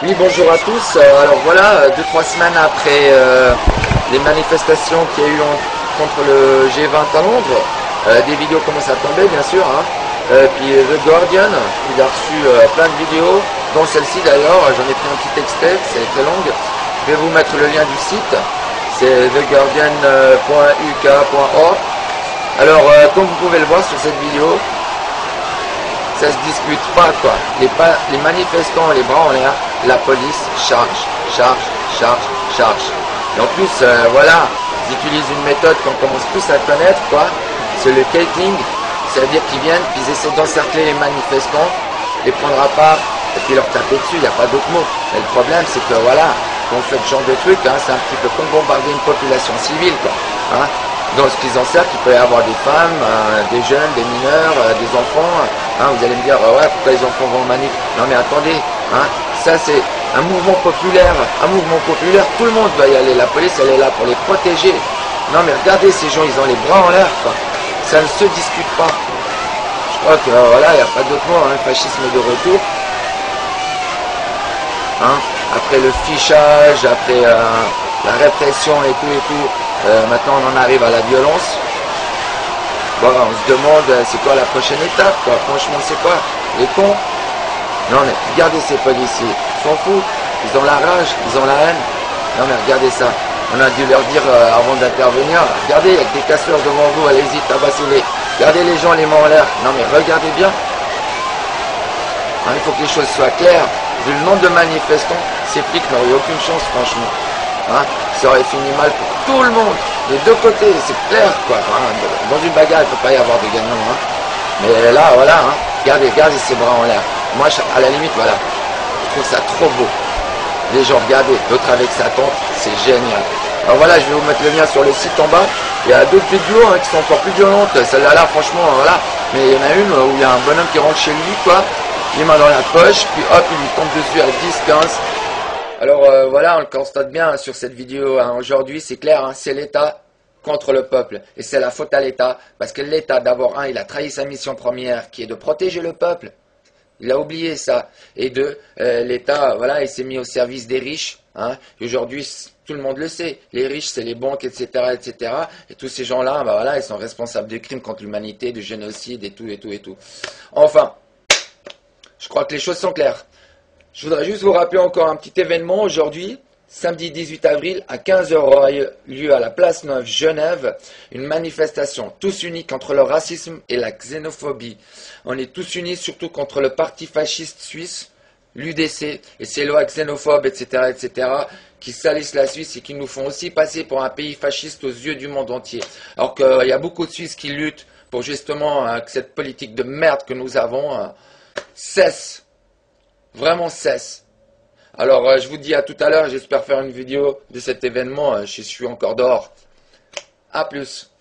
Oui, bonjour à tous. Alors voilà, 2-3 semaines après les manifestations qu'il y a eu contre le G20 à Londres, des vidéos commencent à tomber, bien sûr. Hein. Puis The Guardian, il a reçu plein de vidéos, dont celle-ci d'ailleurs. J'en ai pris un petit extrait, c'est très longue. Je vais vous mettre le lien du site. C'est theguardian.uk.org. Alors, comme vous pouvez le voir sur cette vidéo, ça se discute pas quoi. Les manifestants, les bras en l'air, la police charge. Et en plus, voilà, ils utilisent une méthode qu'on commence tous à connaître quoi. C'est le caking, c'est-à-dire qu'ils viennent, puis ils essaient d'encercler les manifestants, les prendre à part, et puis leur taper dessus, il n'y a pas d'autre mot. Mais le problème, c'est que voilà, quand on fait ce genre de truc, hein, c'est un petit peu comme bombarder une population civile quoi. Hein. Dans ce qu'ils encerclent, il peut y avoir des femmes, des jeunes, des mineurs, des enfants. Hein, vous allez me dire, ouais, pourquoi les enfants vont en manif? Non mais attendez, hein, ça c'est un mouvement populaire. Un mouvement populaire, tout le monde va y aller. La police, elle est là pour les protéger. Non mais regardez, ces gens, ils ont les bras en l'air, quoi. Ça ne se discute pas. Je crois que, voilà, il n'y a pas d'autre mot, hein, le fascisme est de retour. Hein, après le fichage, après la répression et tout, maintenant on en arrive à la violence. Bon, on se demande c'est quoi la prochaine étape quoi. Franchement c'est quoi? Les cons? Non mais regardez ces policiers, ils s'en foutent, ils ont la rage, ils ont la haine. Non mais regardez ça, on a dû leur dire avant d'intervenir, regardez, il y a que des casseurs devant vous, allez-y, tabassez-les. Regardez les gens les mains en l'air. Non mais regardez bien. Hein, il faut que les choses soient claires. Vu le nombre de manifestants, ces flics n'auraient aucune chance franchement. Hein, ça aurait fini mal pour tout le monde, des deux côtés, c'est clair quoi. Hein, dans une bagarre, il ne peut pas y avoir de gagnant. Hein. Mais là, voilà, hein, regardez ses bras en l'air. Moi, à la limite, voilà, je trouve ça trop beau. Les gens, regardez, l'autre avec sa tente, c'est génial. Alors voilà, je vais vous mettre le lien sur le site en bas. Il y a d'autres vidéos hein, qui sont encore plus violentes. Celle-là, franchement, voilà. Mais il y en a une où il y a un bonhomme qui rentre chez lui, quoi. Les mains dans la poche, puis hop, il lui tombe dessus à 10-15. Alors voilà, on le constate bien hein, sur cette vidéo hein. Aujourd'hui, c'est clair, hein, c'est l'État contre le peuple. Et c'est la faute à l'État, parce que l'État, d'abord, il a trahi sa mission première, qui est de protéger le peuple. Il a oublié ça. Et deux, l'État, voilà, il s'est mis au service des riches. Hein. Aujourd'hui, tout le monde le sait. Les riches, c'est les banques, etc., etc. Et tous ces gens-là, bah, voilà, ils sont responsables de crimes contre l'humanité, de génocide et tout. Enfin, je crois que les choses sont claires. Je voudrais juste vous rappeler encore un petit événement aujourd'hui, samedi 18 avril à 15 h aura lieu à la place Neuve Genève, une manifestation tous unis contre le racisme et la xénophobie. On est tous unis surtout contre le parti fasciste suisse, l'UDC, et ses lois xénophobes, etc., qui salissent la Suisse et qui nous font aussi passer pour un pays fasciste aux yeux du monde entier. Alors qu'il y a beaucoup de Suisses qui luttent pour justement que cette politique de merde que nous avons cesse. Vraiment cesse. Alors, je vous dis à tout à l'heure. J'espère faire une vidéo de cet événement. Je suis encore dehors. À plus.